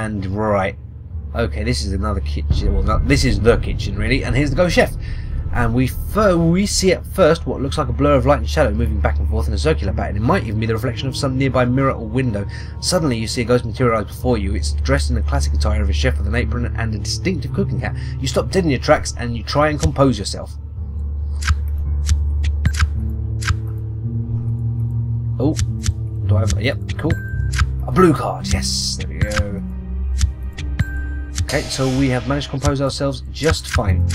And right, okay, this is another kitchen. Well, no, this is the kitchen really, and here's the ghost chef. And we see at first what looks like a blur of light and shadow moving back and forth in a circular pattern. It might even be the reflection of some nearby mirror or window. Suddenly you see a ghost materialise before you. It's dressed in the classic attire of a chef with an apron and a distinctive cooking hat. You stop dead in your tracks and you try and compose yourself. Oh, do I have... Yep, cool. A blue card, yes, there we go. Okay, so we have managed to compose ourselves just fine.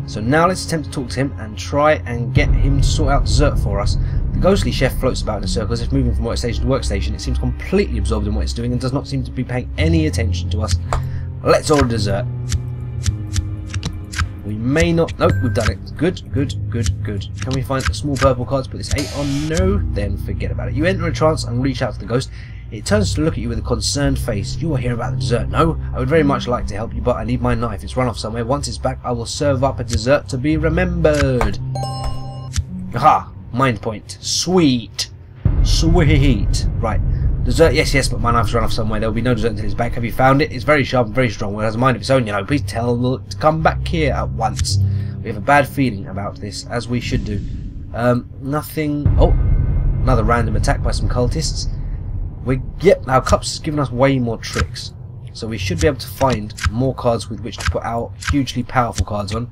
So now let's attempt to talk to him and try and get him to sort out dessert for us. The ghostly chef floats about in a circle as if moving from workstation to workstation. It seems completely absorbed in what it's doing and does not seem to be paying any attention to us. Let's order dessert. We may not... Nope, we've done it. Good, good, good, good. Can we find a small purple card to put this 8 on? No, then forget about it. You enter a trance and reach out to the ghost. It turns to look at you with a concerned face. You are here about the dessert. No, I would very much like to help you, but I need my knife. It's run off somewhere. Once it's back, I will serve up a dessert to be remembered. Aha! Mind point. Sweet. Sweet. Right. Dessert, yes, yes, but my knife's run off somewhere. There will be no dessert until it's back. Have you found it? It's very sharp and very strong. Well, it has a mind of its own, you know. Please tell it to come back here at once. We have a bad feeling about this, as we should do. Nothing... Oh! Another random attack by some cultists. Yep, our cups has given us way more tricks, so we should be able to find more cards with which to put our hugely powerful cards on.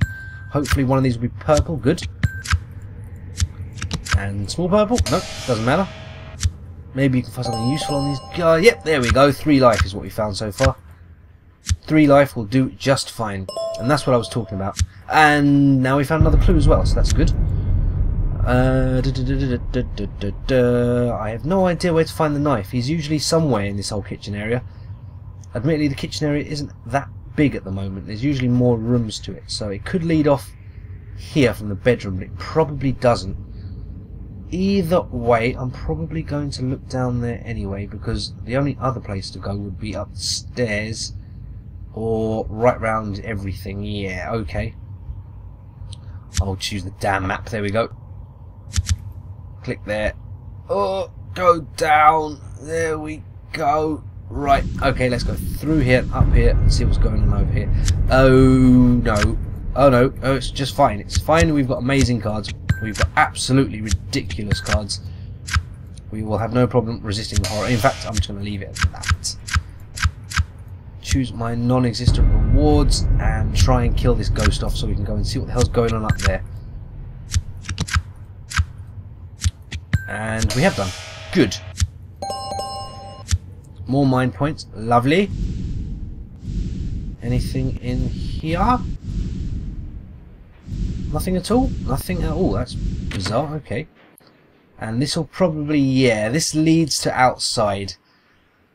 Hopefully one of these will be purple. Good. And small purple? Nope, doesn't matter. Maybe you can find something useful on these guys. Yep, there we go. 3 life is what we found so far. 3 life will do just fine, and that's what I was talking about. And now we found another clue as well, so that's good. I have no idea where to find the knife. He's usually somewhere in this whole kitchen area. Admittedly, the kitchen area isn't that big at the moment. There's usually more rooms to it, so it could lead off here from the bedroom, but it probably doesn't. Either way, I'm probably going to look down there anyway, because the only other place to go would be upstairs or right round everything. Yeah, okay. I'll choose the damn map. There we go. Click there. Oh, go down. There we go. Right. Okay, let's go through here, up here, and see what's going on over here. Oh no. Oh no. Oh, it's just fine. It's fine. We've got amazing cards. We've got absolutely ridiculous cards. We will have no problem resisting the horror. In fact, I'm just going to leave it at that. Choose my non-existent rewards and try and kill this ghost off so we can go and see what the hell's going on up there. And we have done. Good. More mind points. Lovely. Anything in here? Nothing at all? Nothing at all. That's bizarre. Okay. And this will probably... Yeah, this leads to outside.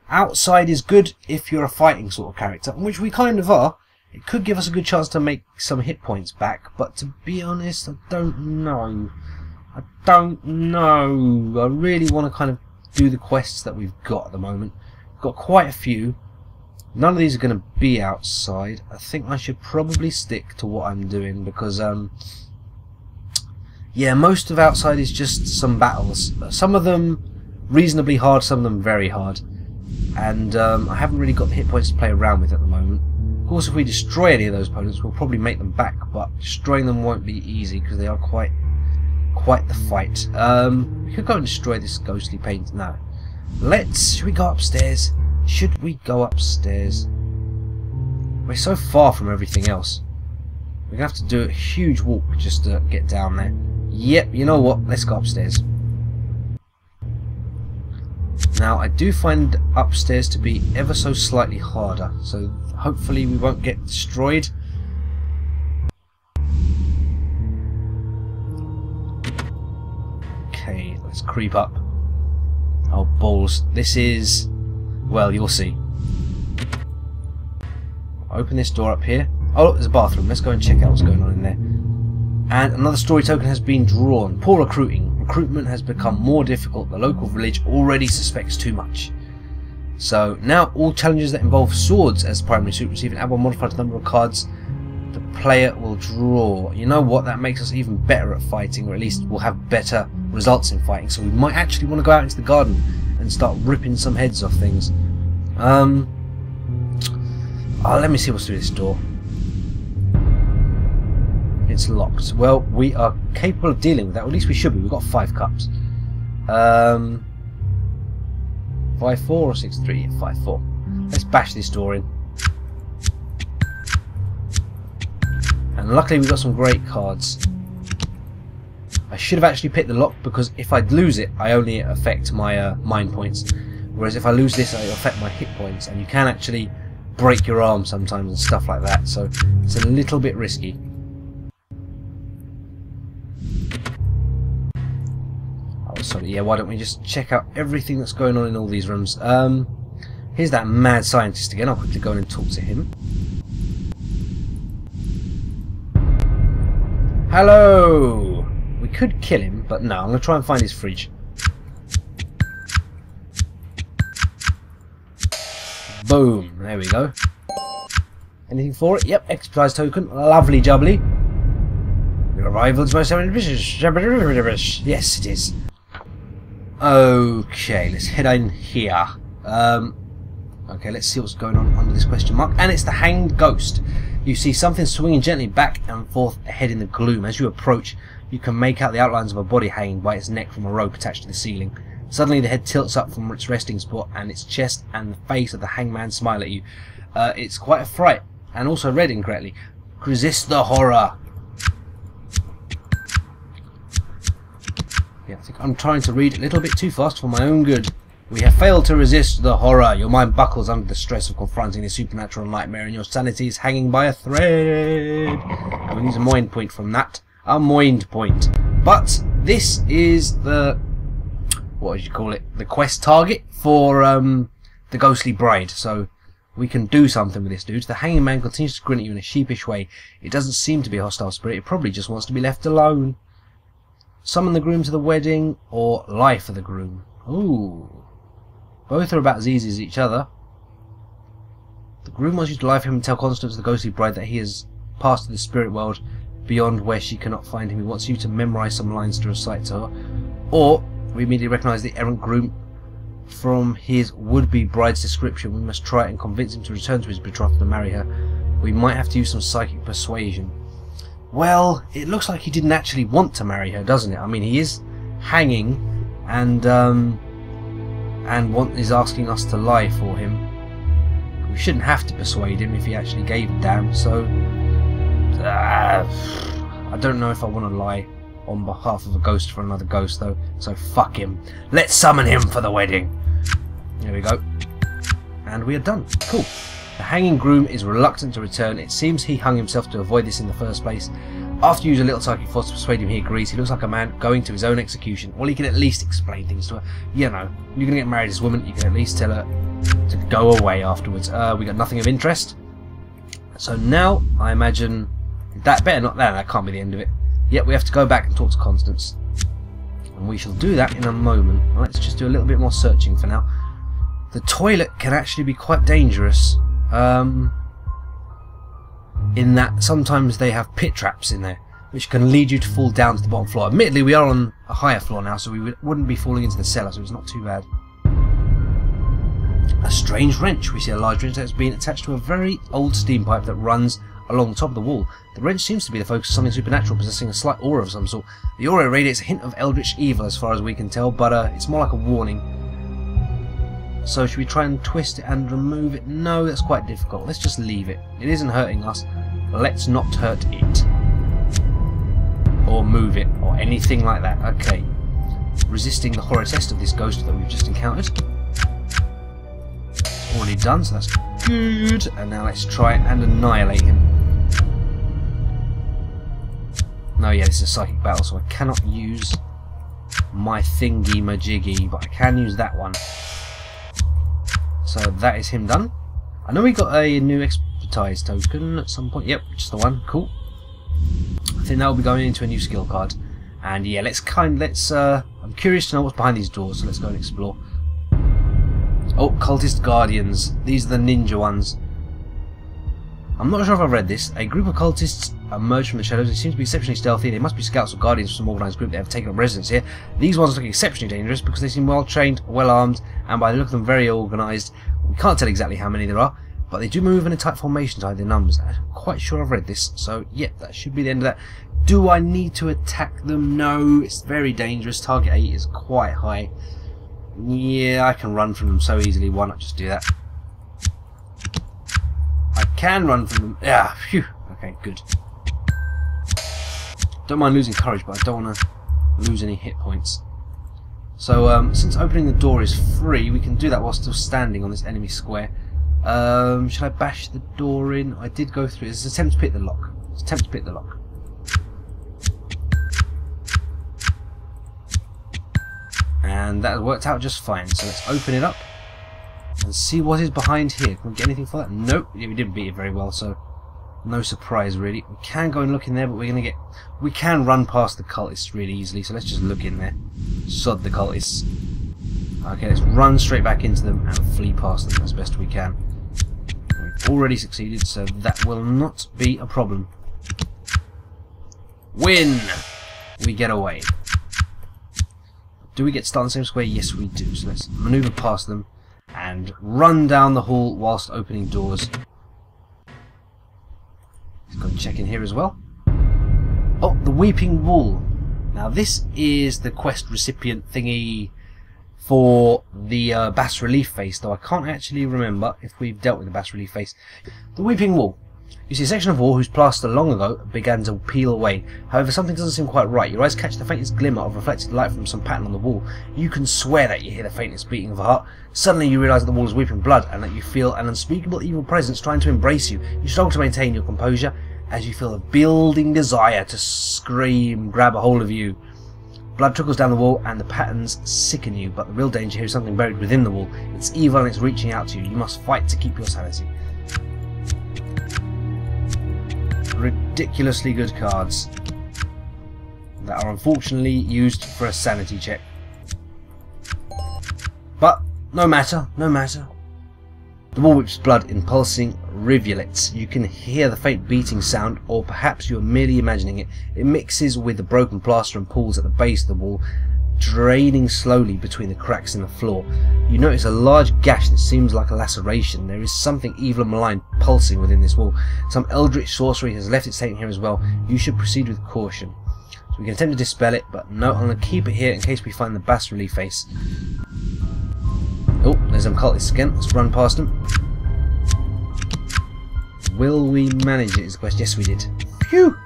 Outside is good if you're a fighting sort of character, which we kind of are. It could give us a good chance to make some hit points back, but to be honest, I don't know. I don't know. I really want to kind of do the quests that we've got at the moment. We've got quite a few. None of these are going to be outside. I think I should probably stick to what I'm doing because, yeah, most of outside is just some battles. Some of them reasonably hard, some of them very hard. And I haven't really got the hit points to play around with at the moment. Of course, if we destroy any of those opponents, we'll probably make them back, but destroying them won't be easy because they are quite the fight. We could go and destroy this ghostly paint. No. Should we go upstairs? Should we go upstairs? We're so far from everything else. We're going to have to do a huge walk just to get down there. Yep, you know what? Let's go upstairs. Now, I do find upstairs to be ever so slightly harder, so hopefully we won't get destroyed. Okay, let's creep up. Oh, balls. This is... well, you'll see. Open this door up here. Oh, look, there's a bathroom. Let's go and check out what's going on in there. And another story token has been drawn. Poor recruiting. Recruitment has become more difficult. The local village already suspects too much. So now all challenges that involve swords as primary suit receive an add one modifier to the number of cards the player will draw. You know what? That makes us even better at fighting, or at least we'll have better results in fighting. So we might actually want to go out into the garden and and start ripping some heads off things. Let me see what's through this door. It's locked. Well, we are capable of dealing with that, or at least we should be. We've got 5 cups. 5-4 or 6-3? Yeah, 5-4. Let's bash this door in. And luckily we've got some great cards. I should have actually picked the lock, because if I lose it, I only affect my mind points. Whereas if I lose this, I affect my hit points. And you can actually break your arm sometimes and stuff like that. So it's a little bit risky. Oh, sorry. Yeah, why don't we just check out everything that's going on in all these rooms. Here's that mad scientist again. I'll quickly go in and talk to him. Hello! We could kill him, but no, I'm going to try and find his fridge. Boom, there we go. Anything for it? Yep, exercise token. Lovely jubbly. Your arrival is most ambitious. Yes, it is. Okay, let's head in here. Okay, let's see what's going on under this question mark. And it's the hanged ghost. You see something swinging gently back and forth ahead in the gloom. As you approach, you can make out the outlines of a body hanging by its neck from a rope attached to the ceiling. Suddenly the head tilts up from its resting spot, and its chest and the face of the hangman smile at you. It's quite a fright, and also read incorrectly. Resist the horror. Yeah, I think I'm trying to read a little bit too fast for my own good. We have failed to resist the horror. Your mind buckles under the stress of confronting a supernatural nightmare, and your sanity is hanging by a thread. And we need a mind point from that. A mind point. But this is the... what would you call it? The quest target for the ghostly bride. So we can do something with this dude. The hanging man continues to grin at you in a sheepish way. It doesn't seem to be a hostile spirit. It probably just wants to be left alone. Summon the groom to the wedding, or lie for the groom. Ooh. Both are about as easy as each other. The groom wants you to lie for him and tell Constance, the ghostly bride, that he has passed to the spirit world beyond where she cannot find him. He wants you to memorize some lines to recite to her. Or we immediately recognize the errant groom from his would-be bride's description. We must try and convince him to return to his betrothed and marry her. We might have to use some psychic persuasion. Well, it looks like he didn't actually want to marry her, doesn't it? I mean, he is hanging and is asking us to lie for him. We shouldn't have to persuade him if he actually gave a damn, so I don't know if I want to lie on behalf of a ghost for another ghost though, so fuck him. Let's summon him for the wedding. There we go. And we are done. Cool. The hanging groom is reluctant to return. It seems he hung himself to avoid this in the first place. After you use a little psychic force to persuade him, he agrees. He looks like a man going to his own execution. Well, he can at least explain things to her. You know, you're going to get married to this woman, you can at least tell her to go away afterwards. We got nothing of interest. So now, I imagine, that better not, that can't be the end of it. Yet we have to go back and talk to Constance. And we shall do that in a moment. Let's just do a little bit more searching for now. The toilet can actually be quite dangerous. In that sometimes they have pit traps in there, which can lead you to fall down to the bottom floor. Admittedly, we are on a higher floor now, so we wouldn't be falling into the cellar, so it's not too bad. A strange wrench. We see a large wrench that has been attached to a very old steam pipe that runs along the top of the wall. The wrench seems to be the focus of something supernatural, possessing a slight aura of some sort. The aura radiates a hint of eldritch evil as far as we can tell, but it's more like a warning. So should we try and twist it and remove it? No, that's quite difficult. Let's just leave it. It isn't hurting us. Let's not hurt it. Or move it, or anything like that. Okay. Resisting the horror test of this ghost that we've just encountered. Already done, so that's good. And now let's try and annihilate him. No, yeah, this is a psychic battle, so I cannot use my thingy-majiggy, but I can use that one. So that is him done. I know we got a new expertise token at some point. Yep, just the one. Cool. I think that will be going into a new skill card. And yeah, I'm curious to know what's behind these doors, so let's go and explore. Oh, Cultist Guardians. These are the ninja ones. I'm not sure if I've read this. A group of cultists emerge from the shadows. They seem to be exceptionally stealthy. They must be scouts or guardians of some organised group that have taken up residence here. These ones look exceptionally dangerous because they seem well trained, well armed, and by the look of them very organised. We can't tell exactly how many there are, but they do move in a tight formation to hide their numbers. I'm quite sure I've read this, so yeah, that should be the end of that. Do I need to attack them? No, it's very dangerous. Target 8 is quite high. Yeah, I can run from them so easily. Why not just do that? I can run from them. Yeah, phew. Okay, good. Don't mind losing courage, but I don't want to lose any hit points. So, since opening the door is free, we can do that while still standing on this enemy square. Should I bash the door in? I did go through it. It's an attempt to pick the lock. It's an attempt to pick the lock. And that worked out just fine. So let's open it up and see what is behind here. Can we get anything for that? Nope. Yeah, we didn't beat it very well, so no surprise really. We can go and look in there, but we can run past the cultists really easily. So let's just look in there. Sod the cultists. Okay, let's run straight back into them and flee past them as best we can. We've already succeeded, so that will not be a problem. Win! We get away. Do we get stuck in the same square? Yes, we do. So let's maneuver past them and run down the hall whilst opening doors. Let's go and check in here as well. Oh, the Weeping Wall. Now this is the quest recipient thingy for the bas relief face, though I can't actually remember if we've dealt with the bas relief face. The Weeping Wall. You see a section of wall whose plaster long ago began to peel away. However, something doesn't seem quite right. Your eyes catch the faintest glimmer of reflected light from some pattern on the wall. You can swear that you hear the faintest beating of a heart. Suddenly you realise that the wall is weeping blood and that you feel an unspeakable evil presence trying to embrace you. You struggle to maintain your composure as you feel a building desire to scream, grab a hold of you. Blood trickles down the wall and the patterns sicken you, but the real danger here is something buried within the wall. It's evil and it's reaching out to you. You must fight to keep your sanity. Ridiculously good cards that are unfortunately used for a sanity check. But no matter, no matter. The wall whips blood in pulsing rivulets. You can hear the faint beating sound, or perhaps you are merely imagining it. It mixes with the broken plaster and pools at the base of the wall, draining slowly between the cracks in the floor. You notice a large gash that seems like a laceration. There is something evil and malign pulsing within this wall. Some eldritch sorcery has left its taint here as well. You should proceed with caution. So we can attempt to dispel it, but no, I'm going to keep it here in case we find the bas relief face. Oh, there's some cultists again. Let's run past them. Will we manage it is the question. Yes, we did. Phew!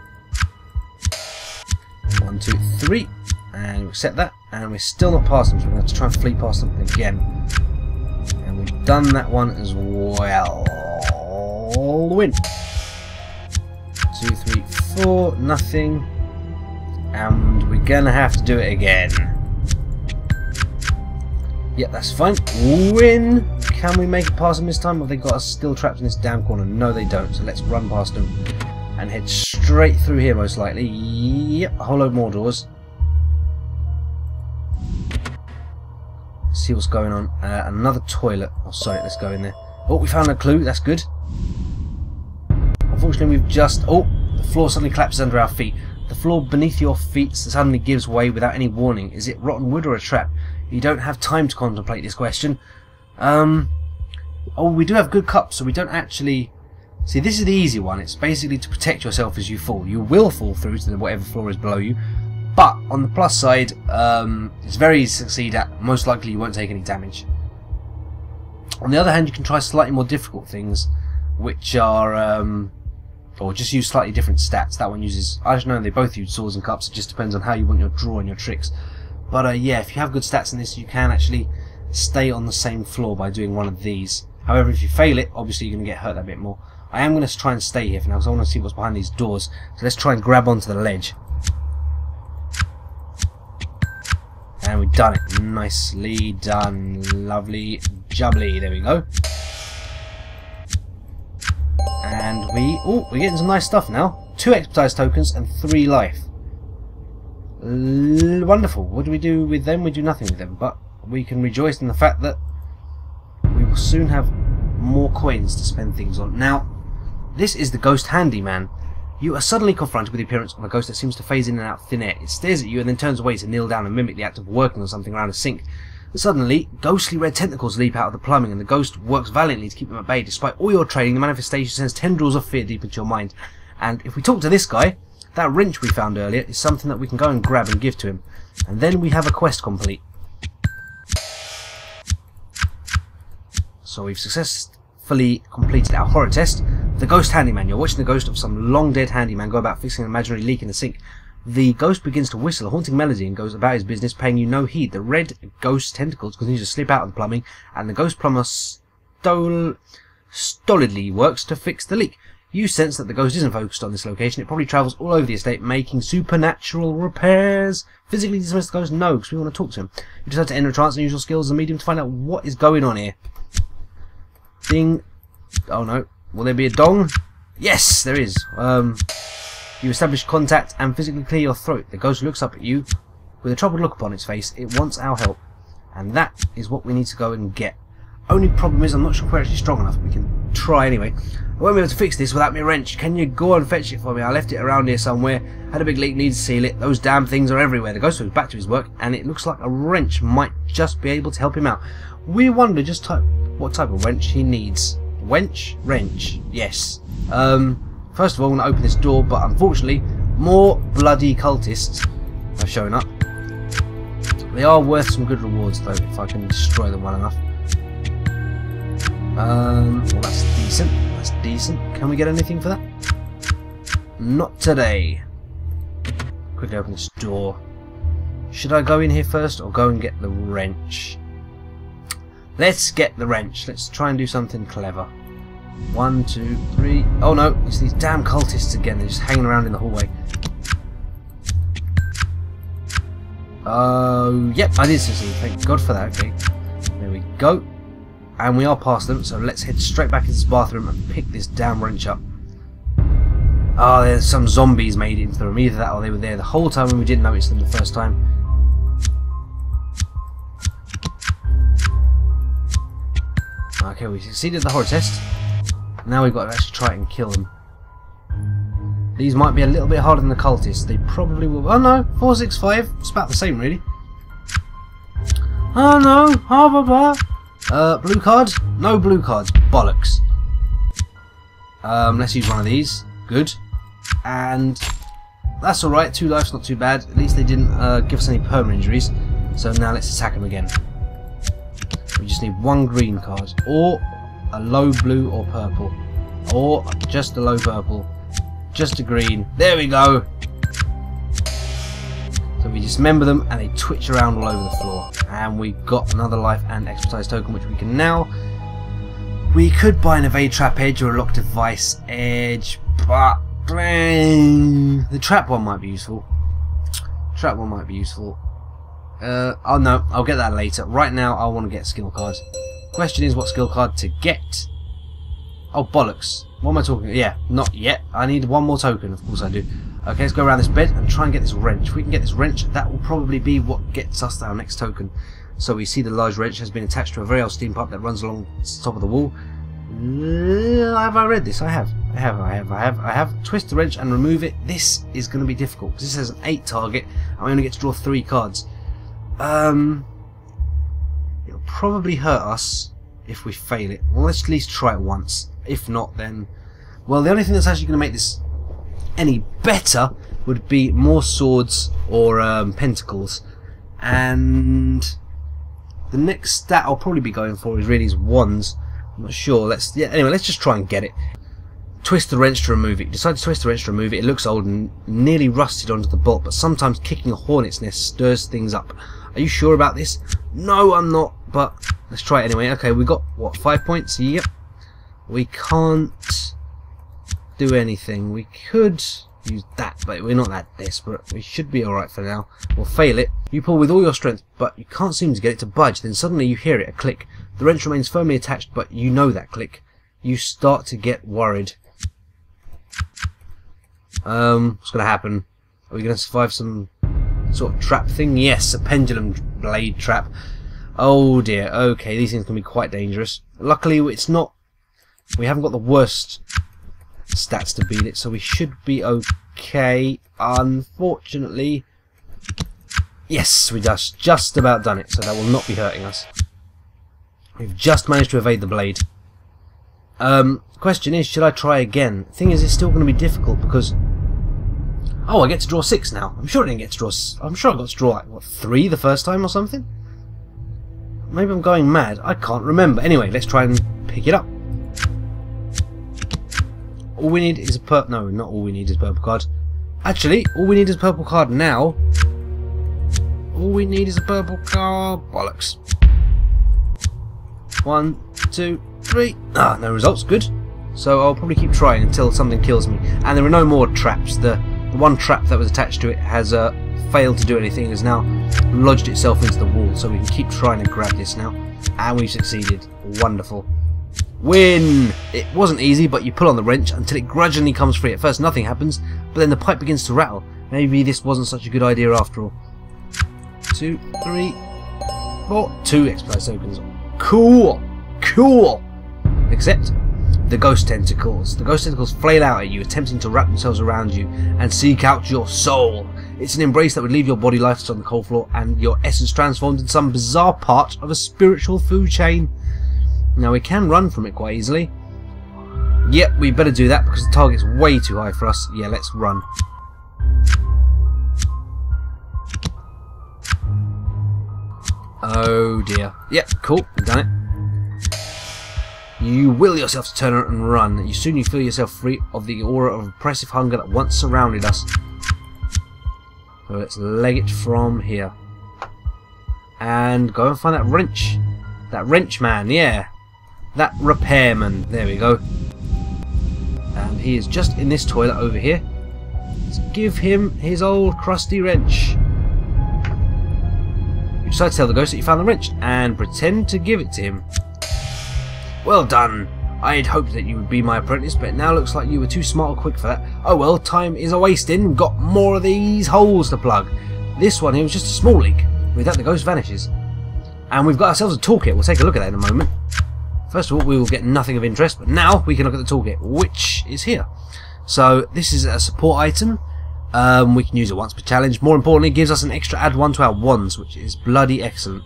1, 2, 3. And we'll set that. And we're still not past them, so we're going to have to try and flee past them again. And we've done that one as well. Win. 2, 3, 4. Nothing. And we're going to have to do it again. Yep, that's fine. Win! Can we make it past them this time? Or have they got us still trapped in this damn corner? No, they don't. So let's run past them and head straight through here, most likely. Yep, a whole load more doors. See what's going on. Another toilet. Oh, sorry, let's go in there. Oh, we found a clue. That's good. Unfortunately, we've just... Oh, the floor suddenly collapses under our feet. The floor beneath your feet suddenly gives way without any warning. Is it rotten wood or a trap? You don't have time to contemplate this question. Oh, we do have good cups, so we don't actually... See, this is the easy one. It's basically to protect yourself as you fall. You will fall through to whatever floor is below you. But, on the plus side, it's very easy to succeed at. Most likely you won't take any damage. On the other hand, you can try slightly more difficult things, which are... or just use slightly different stats. That one uses... I don't know, they both use swords and cups. It just depends on how you want your draw and your tricks. But yeah, if you have good stats in this, you can actually stay on the same floor by doing one of these. However, if you fail it, obviously you're going to get hurt a bit more. I am going to try and stay here for now, because I want to see what's behind these doors. So let's try and grab onto the ledge. And we've done it. Nicely done. Lovely jubbly. There we go. And we're getting some nice stuff now. 2 expertise tokens and 3 life. Wonderful. What do we do with them? We do nothing with them, but we can rejoice in the fact that we will soon have more coins to spend things on. Now, This is the Ghost Handyman. You are suddenly confronted with the appearance of a ghost that seems to phase in and out of thin air. It stares at you and then turns away to kneel down and mimic the act of working on something around a sink. Suddenly, ghostly red tentacles leap out of the plumbing and the ghost works valiantly to keep them at bay. Despite all your training, the manifestation sends tendrils of fear deep into your mind. And if we talk to this guy, that wrench we found earlier is something that we can go and grab and give to him. And then we have a quest complete. So we've successfully completed our horror test. The Ghost Handyman. You're watching the ghost of some long dead handyman go about fixing an imaginary leak in the sink. The ghost begins to whistle a haunting melody and goes about his business, paying you no heed. The red ghost tentacles continue to slip out of the plumbing, and the ghost plumber stolidly works to fix the leak. You sense that the ghost isn't focused on this location. It probably travels all over the estate making supernatural repairs. Physically dismiss the ghost? No, because we want to talk to him. You decide to enter a trance and use your skills as a medium to find out what is going on here. Ding. Oh no. Will there be a dong? Yes, there is. You establish contact and physically clear your throat. The ghost looks up at you with a troubled look upon its face. It wants our help. And that is what we need to go and get. Only problem is I'm not sure if we're actually strong enough. We can try anyway. I won't be able to fix this without my wrench. Can you go and fetch it for me? I left it around here somewhere. Had a big leak, needs to seal it. Those damn things are everywhere. The ghost goes back to his work and it looks like a wrench might just be able to help him out. We wonder just what type of wrench he needs. Wench? Wrench. Yes. First of all, I'm going to open this door, but unfortunately, more bloody cultists have shown up. They are worth some good rewards, though, if I can destroy them well enough. Well, that's decent. That's decent. Can we get anything for that? Not today. Quickly open this door. Should I go in here first, or go and get the wrench? Let's get the wrench. Let's try and do something clever. 1, 2, 3. Oh no, it's these damn cultists again. They're just hanging around in the hallway. Oh, yep, I did succeed. Thank God for that. Okay, there we go. And we are past them, so let's head straight back into this bathroom and pick this damn wrench up. Oh, there's some zombies made into the room. Either that or they were there the whole time and we didn't notice them the first time. Okay, we succeeded the horror test. Now we've got to actually try and kill them. These might be a little bit harder than the cultists. They probably will. Oh no, 465. It's about the same, really. Oh no, blah blah. Blue card? No blue cards. Bollocks. Let's use one of these. Good. And that's alright. 2 lives, not too bad. At least they didn't give us any permanent injuries. So now let's attack them again. We just need 1 green card, or a low blue or purple, or just a low purple, just a green. There we go. So we dismember them and they twitch around all over the floor. And we got another life and expertise token, which we can now. We could buy an evade trap edge or a lock device edge, but the trap one might be useful. Trap one might be useful. Oh no, I'll get that later. Right now I want to get a skill card. Question is what skill card to get. Oh bollocks. What am I talking about? Yeah, not yet. I need 1 more token, of course I do. Okay, let's go around this bed and try and get this wrench. If we can get this wrench, that will probably be what gets us our next token. So we see the large wrench has been attached to a very old steam pipe that runs along the top of the wall. Have I read this? I have. I have. Twist the wrench and remove it. This is going to be difficult because this has an 8 target and we only get to draw 3 cards. It'll probably hurt us if we fail it. Well, let's at least try it once. If not, then... Well, the only thing that's actually going to make this any better would be more swords or pentacles. And the next stat I'll probably be going for is really his wands. I'm not sure. Anyway, let's just try and get it. Twist the wrench to remove it. You decide to twist the wrench to remove it. It looks old and nearly rusted onto the bolt, but sometimes kicking a hornet's nest stirs things up. Are you sure about this? No, I'm not, but let's try it anyway. Okay, we got, what, 5 points? Yep. We can't do anything. We could use that, but we're not that desperate. We should be alright for now. We'll fail it. You pull with all your strength, but you can't seem to get it to budge. Then suddenly you hear it, a click. The wrench remains firmly attached, but you know that click. You start to get worried. What's going to happen? Are we going to survive some sort of trap thing? Yes, a pendulum blade trap. Oh dear, okay, these things can be quite dangerous. Luckily it's not, we haven't got the worst stats to beat it, so we should be okay. Unfortunately, yes, we just about done it, so that will not be hurting us. We've just managed to evade the blade. Question is, should I try again? Thing is, it's still going to be difficult because... Oh, I get to draw 6 now. I'm sure I didn't get to draw... I'm sure I got to draw, like, what, 3 the first time or something? Maybe I'm going mad. I can't remember. Anyway, let's try and pick it up. All we need is a purple... No, not all we need is a purple card. Actually, all we need is a purple card now. All we need is a purple card. Bollocks. 1, 2, 3. Ah, no results. Good. So I'll probably keep trying until something kills me. And there are no more traps. The one trap that was attached to it has failed to do anything. It has now lodged itself into the wall. So we can keep trying to grab this now. And we've succeeded. Wonderful. Win! It wasn't easy, but you pull on the wrench until it gradually comes free. At first nothing happens, but then the pipe begins to rattle. Maybe this wasn't such a good idea after all. 2, 3, 4. 2 exercise tokens. Cool! Cool! Except the ghost tentacles. The ghost tentacles flail out at you, attempting to wrap themselves around you and seek out your soul. It's an embrace that would leave your body lifeless on the cold floor and your essence transformed into some bizarre part of a spiritual food chain. Now we can run from it quite easily. Yep, we better do that because the target's way too high for us. Yeah, let's run. Oh dear. Yep, cool, we've done it. You will yourself to turn and run. You soon feel yourself free of the aura of oppressive hunger that once surrounded us. So let's leg it from here. And go and find that wrench. That wrench man, yeah. That repairman. There we go. And he is just in this toilet over here. Let's give him his old crusty wrench. You decide to tell the ghost that you found the wrench and pretend to give it to him. Well done. I'd hoped that you would be my apprentice, but it now looks like you were too smart or quick for that. Oh well, time is a wasting. Got more of these holes to plug. This one here was just a small leak. With that, the ghost vanishes. And we've got ourselves a toolkit. We'll take a look at that in a moment. First of all, we will get nothing of interest, but now we can look at the toolkit, which is here. So this is a support item. We can use it once per challenge. More importantly, it gives us an extra add 1 to our wands, which is bloody excellent.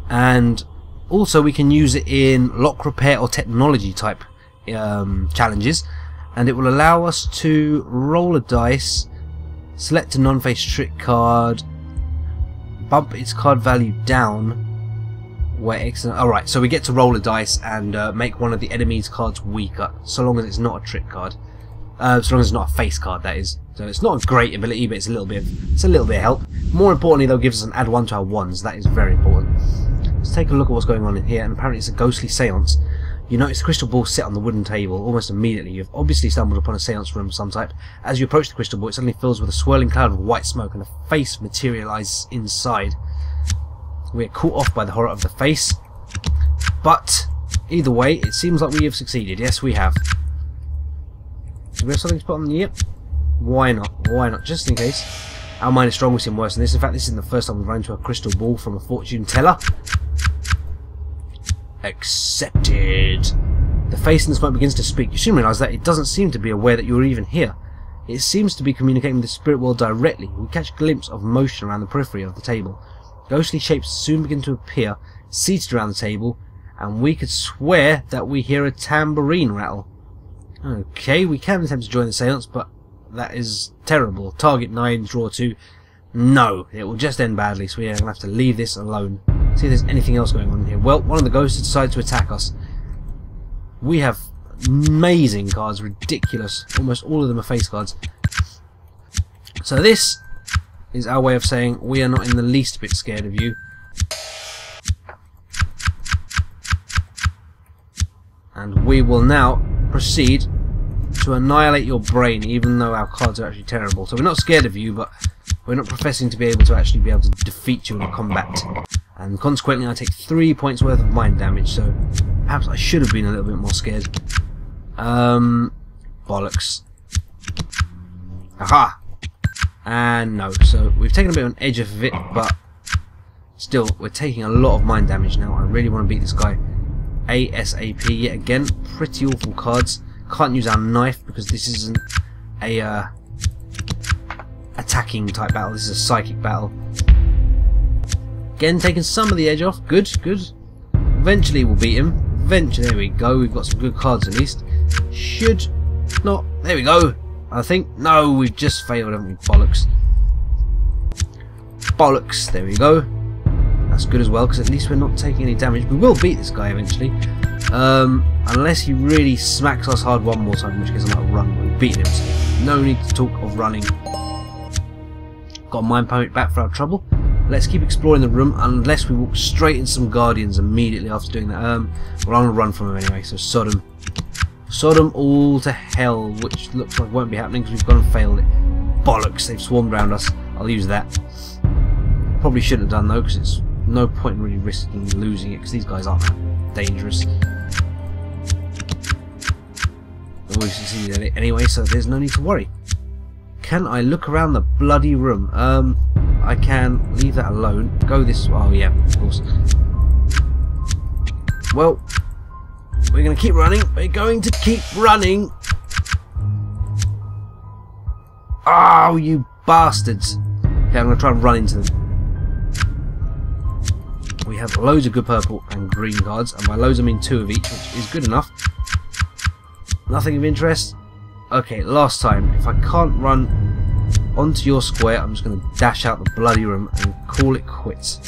And also we can use it in lock repair or technology type challenges, and it will allow us to roll a dice, select a non-face trick card, bump its card value down. Where excellent. Alright, so we get to roll a dice and make one of the enemy's cards weaker, so long as it's not a trick card. So long as it's not a face card, that is. So it's not a great ability, but it's a little bit of help. More importantly, though, gives us an add 1 to our wands. That is very important. Let's take a look at what's going on in here, and apparently it's a ghostly seance. You notice the crystal ball set on the wooden table almost immediately. You've obviously stumbled upon a seance room of some type. As you approach the crystal ball, it suddenly fills with a swirling cloud of white smoke, and a face materialises inside. We're caught off by the horror of the face, but either way, it seems like we have succeeded. Yes, we have. Do we have something to put on the yep? Why not? Why not? Just in case. Our mind is strong, we've seen worse than this. In fact, this isn't the first time we've run into a crystal ball from a fortune teller. Accepted. The face in the smoke begins to speak. You soon realise that it doesn't seem to be aware that you're even here. It seems to be communicating with the spirit world directly. We catch a glimpse of motion around the periphery of the table. Ghostly shapes soon begin to appear, seated around the table, and we could swear that we hear a tambourine rattle. Okay, we can attempt to join the seance, but that is terrible. Target 9, draw 2. No, it will just end badly, so we're going to have to leave this alone. See if there's anything else going on here. Well, one of the ghosts decided to attack us. We have amazing cards, ridiculous. Almost all of them are face cards. So this is our way of saying we are not in the least bit scared of you. And we will now proceed to annihilate your brain, even though our cards are actually terrible. So we're not scared of you, but we're not professing to be able to defeat you in combat. And consequently I take 3 points worth of mind damage, so perhaps I should have been a little bit more scared. Bollocks. Aha! And no, so we've taken a bit of an edge off of it, but still, we're taking a lot of mind damage now. I really want to beat this guy ASAP. Yet again, pretty awful cards. Can't use our knife because this isn't a attacking type battle. This is a psychic battle. Again, taking some of the edge off. Good, good. Eventually we'll beat him. Eventually, there we go. We've got some good cards at least. Should not. There we go. I think. No, we've just failed, haven't we? Bollocks. Bollocks. There we go. That's good as well, because at least we're not taking any damage. We will beat this guy eventually. Unless he really smacks us hard one more time, in which case I might run. We've beaten him, so no need to talk of running. Got a mind point back for our trouble. Let's keep exploring the room, unless we walk straight into some guardians immediately after doing that. Well, I'm going to run from them anyway, so Sodom. Sodom all to hell, which looks like won't be happening because we've gone and failed it. Bollocks, they've swarmed around us. I'll use that. Probably shouldn't have done though, because it's no point in really risking losing it, because these guys aren't that dangerous. We've succeeded at it anyway, so there's no need to worry. Can I look around the bloody room? I can. Leave that alone. Go this. Oh yeah, of course. Well, we're going to keep running. We're going to keep running. Oh, you bastards! Okay, I'm going to try and run into them. We have loads of good purple and green cards, and by loads I mean 2 of each, which is good enough. Nothing of interest. Okay, last time. If I can't run onto your square, I'm just going to dash out the bloody room and call it quits.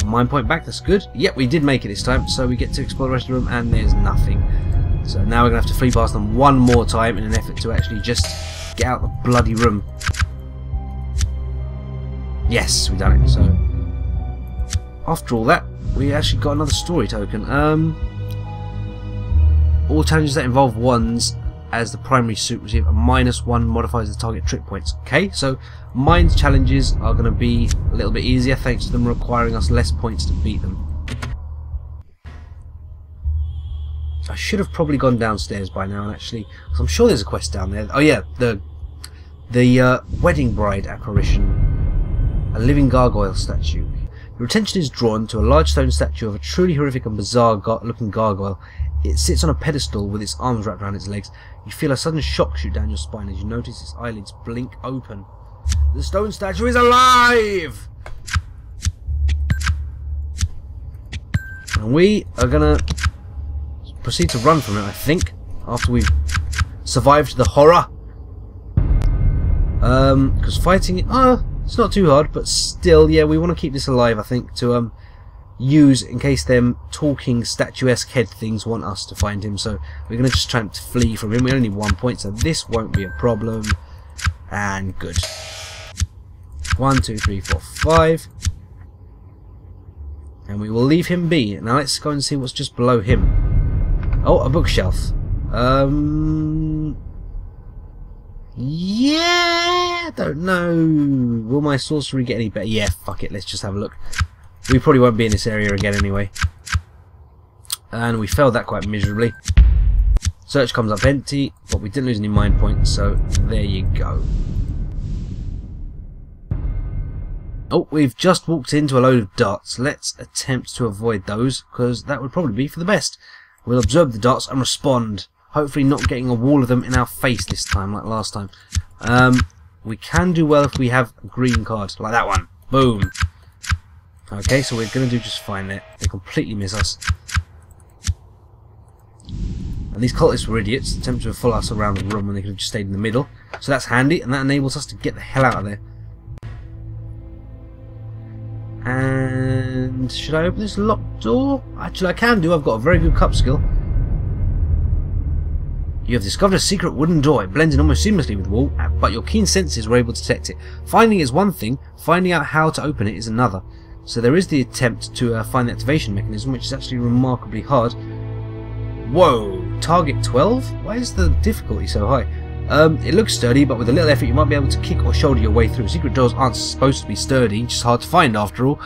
A mind point back, that's good. Yep, we did make it this time, so we get to explore the rest of the room and there's nothing. So now we're going to have to flee past them one more time in an effort to actually just get out the bloody room. Yes, we've done it. So after all that, we actually got another story token. All challenges that involve ones as the primary suit receive a -1 modifies the target trick points. Okay, so mine's challenges are going to be a little bit easier thanks to them requiring us less points to beat them. I should have probably gone downstairs by now, and actually, because I'm sure there's a quest down there. Oh yeah, the wedding bride apparition, a living gargoyle statue. Your attention is drawn to a large stone statue of a truly horrific and bizarre looking gargoyle. It sits on a pedestal with its arms wrapped around its legs. You feel a sudden shock shoot down your spine as you notice its eyelids blink open. The stone statue is alive! And we are gonna proceed to run from it, I think, after we've survived the horror. Because fighting it, it's not too hard, but still, yeah, we want to keep this alive, I think, to use in case them talking statuesque head things want us to find him. So we're going to just try to flee from him. We only need 1 point, so this won't be a problem. And good. 1, 2, 3, 4, 5. And we will leave him be. Now let's go and see what's just below him. Oh, a bookshelf. Yeah, don't know. Will my sorcery get any better? Yeah, fuck it. Let's just have a look. We probably won't be in this area again anyway. And we failed that quite miserably. Search comes up empty, but we didn't lose any mind points, so there you go. Oh, we've just walked into a load of darts. Let's attempt to avoid those, because that would probably be for the best. We'll observe the darts and respond. Hopefully not getting a wall of them in our face this time, like last time. We can do well if we have a green card, like that one. Boom. Okay, so we're going to do just fine there. They completely miss us. And these cultists were idiots, attempting to follow us around the room when they could have just stayed in the middle. So that's handy, and that enables us to get the hell out of there. And should I open this locked door? Actually, I can do. I've got a very good cup skill. You have discovered a secret wooden door. It blends in almost seamlessly with the wall, but your keen senses were able to detect it. Finding it is one thing, finding out how to open it is another. So there is the attempt to find the activation mechanism, which is actually remarkably hard. Whoa! Target 12? Why is the difficulty so high? It looks sturdy, but with a little effort you might be able to kick or shoulder your way through. Secret doors aren't supposed to be sturdy, just hard to find after all.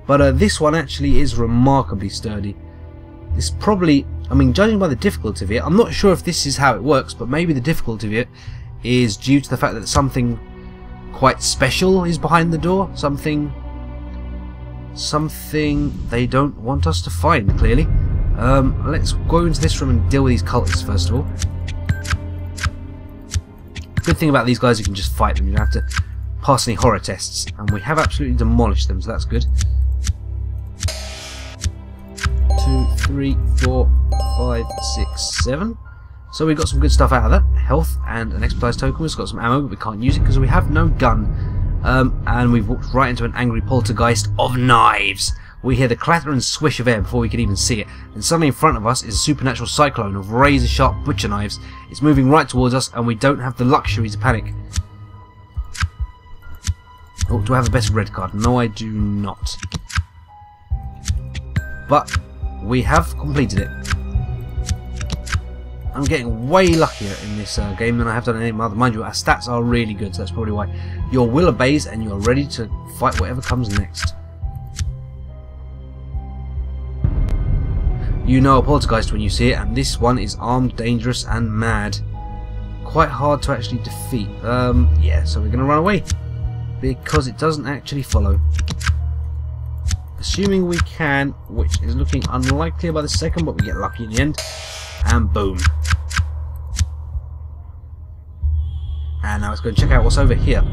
But this one actually is remarkably sturdy. It's probably, I mean, judging by the difficulty of it, I'm not sure if this is how it works, but maybe the difficulty of it is due to the fact that something quite special is behind the door. Something they don't want us to find, clearly. Let's go into this room and deal with these cultists first of all. Good thing about these guys, you can just fight them. You don't have to pass any horror tests, and we have absolutely demolished them, so that's good. 2, 3, 4, 5, 6, 7. So we got some good stuff out of that. Health and an expertise token. We've got some ammo, but we can't use it because we have no gun. And we've walked right into an angry poltergeist of knives. We hear the clatter and swish of air before we can even see it, and suddenly in front of us is a supernatural cyclone of razor-sharp butcher knives. It's moving right towards us, and we don't have the luxury to panic. Oh, do I have a better red card? No, I do not. But we have completed it. I'm getting way luckier in this game than I have done in any other. Mind you, our stats are really good, so that's probably why. Your will obeys, and you're ready to fight whatever comes next. You know a poltergeist when you see it, and this one is armed, dangerous, and mad. Quite hard to actually defeat. Yeah, so we're going to run away, because it doesn't actually follow. Assuming we can, which is looking unlikely by the second, but we get lucky in the end. And boom. And now let's go and check out what's over here.